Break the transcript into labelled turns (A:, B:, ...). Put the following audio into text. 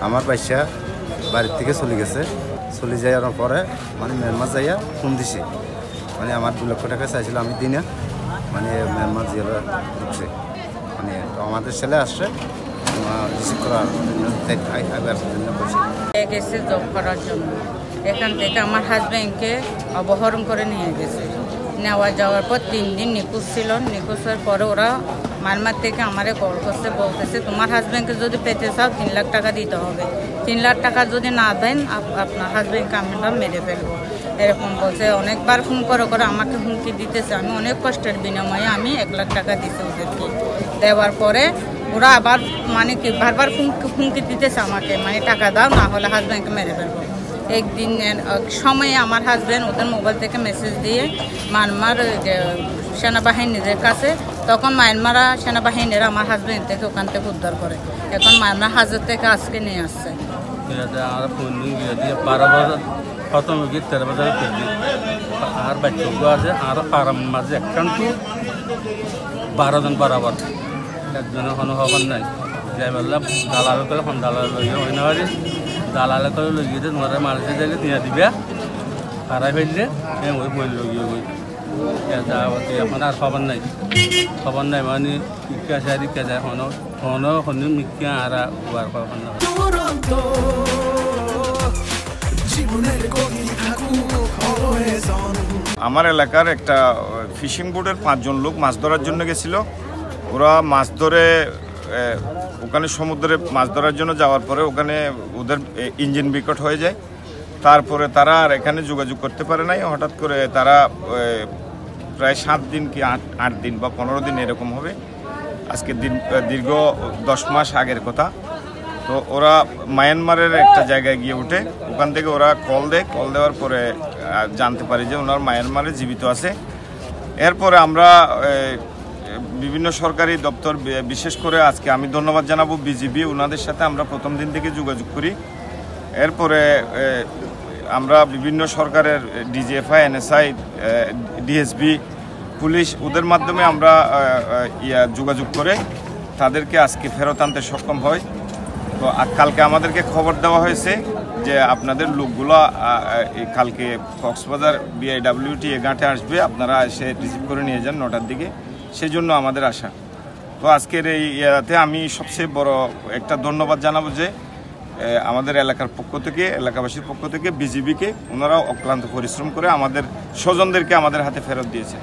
A: আমার পয়সা বাড়ির থেকে চলে গেছে, চলে যাওয়ার পরে মানে মেরমাস যাইয়া ফোন দিছে, মানে আমার 2 লক্ষ টাকা চাইছিল আমি দিনে, মানে মেরমাস জেলে ঢুকছে, মানে আমাদের ছেলে আসছে রিসিভ করার জন্য
B: গেছে জব করার জন্য। এখান থেকে আমার হাজব্যান্ডকে অপহরণ করে নিয়ে গেছে। নেওয়া যাওয়ার পর 3 দিন নিখোঁজ ছিল। নিখোঁজের পরে ওরা মারমার থেকে আমারে কল করছে, বলতেছে তোমার হাজব্যান্ডকে যদি পেতে চাও 3 লাখ টাকা দিতে হবে, 3 লাখ টাকা যদি না দেন আপনার হাজব্যান্ডকে আমরা মেরে ফেলবো, এরকম বলছে। অনেকবার ফোন করে আমাকে হুমকি দিতেছে। আমি অনেক কষ্টের বিনিময়ে আমি 1 লাখ টাকা দিতে ওদেরকে। দেওয়ার পরে ওরা আবার মানে কি বারবার হুমকি দিতেছে আমাকে, মানে টাকা দাও না হলে হাজব্যান্ডকে মেরে ফেলবো। একদিন সময়ে আমার হাজব্যান্ড ওদের মোবাইল থেকে মেসেজ দিয়ে মায়ানমার সেনাবাহিনীদের কাছে, তখন মায়ানমার সেনাবাহিনীরা আমার হাজব্যান্ড থেকে ওখান থেকে উদ্ধার করে। এখন মায়ানমার হাজার থেকে আজকে নিয়ে আসছে।
C: আর বাচ্চা আছে আর পাড়ার মাঝে একখানটু 12 জন বরাবর, একজনের কোনো খবর নাই। যাই বললাম দালাল করে দালাল লইয়া হয় না পারি, দালালে করে লই গিয়েছে তোমার মানুষের জায়গায় দিয়ে দিবে, হারাই ফেললে ওই বই লগিয়ে বই এখন আর খবর নাই মানে ইকা যায় ইকা যায় হনো মিকা আর হওয়ার খবর না।
D: আমার এলাকার একটা ফিশিং বোটের 5 জন লোক মাছ ধরার জন্য গেছিল। ওরা মাছ ধরে ওখানে সমুদ্রে মাছ ধরার জন্য যাওয়ার পরে ওখানে ওদের ইঞ্জিন বিকট হয়ে যায়। তারপরে তারা আর এখানে যোগাযোগ করতে পারে নাই। হঠাৎ করে তারা প্রায় 7 দিন কি 8 দিন বা 15 দিন এরকম হবে, আজকে দীর্ঘ 10 মাস আগের কথা। তো ওরা মায়ানমারের একটা জায়গায় গিয়ে উঠে, ওখান থেকে ওরা কল দেওয়ার পরে জানতে পারি যে ওনার মায়ানমারে জীবিত আছে। এরপরে আমরা বিভিন্ন সরকারি দপ্তর, বিশেষ করে আজকে আমি ধন্যবাদ জানাবো বিজিবি, ওনাদের সাথে আমরা প্রথম দিন থেকে যোগাযোগ করি। এরপরে আমরা বিভিন্ন সরকারের ডিজিএফআই, এনএসআই, ডিএসবি, পুলিশ, ওদের মাধ্যমে আমরা যোগাযোগ করে তাদেরকে আজকে ফেরত আনতে সক্ষম হয়। তো কালকে আমাদেরকে খবর দেওয়া হয়েছে যে আপনাদের লোকগুলো কালকে কক্সবাজার BIWT ঘাটে আসবে, আপনারা এসে রিসিভ করে নিয়ে যান 9টার দিকে, সেই জন্য আমাদের আশা। তো আজকের এই ইয়াতে আমি সবচেয়ে বড় একটা ধন্যবাদ জানাবো যে আমাদের এলাকার পক্ষ থেকে, এলাকাবাসীর পক্ষ থেকে বিজিবিকে, ওনারা অক্লান্ত পরিশ্রম করে আমাদের স্বজনদেরকে আমাদের হাতে ফেরত দিয়েছে।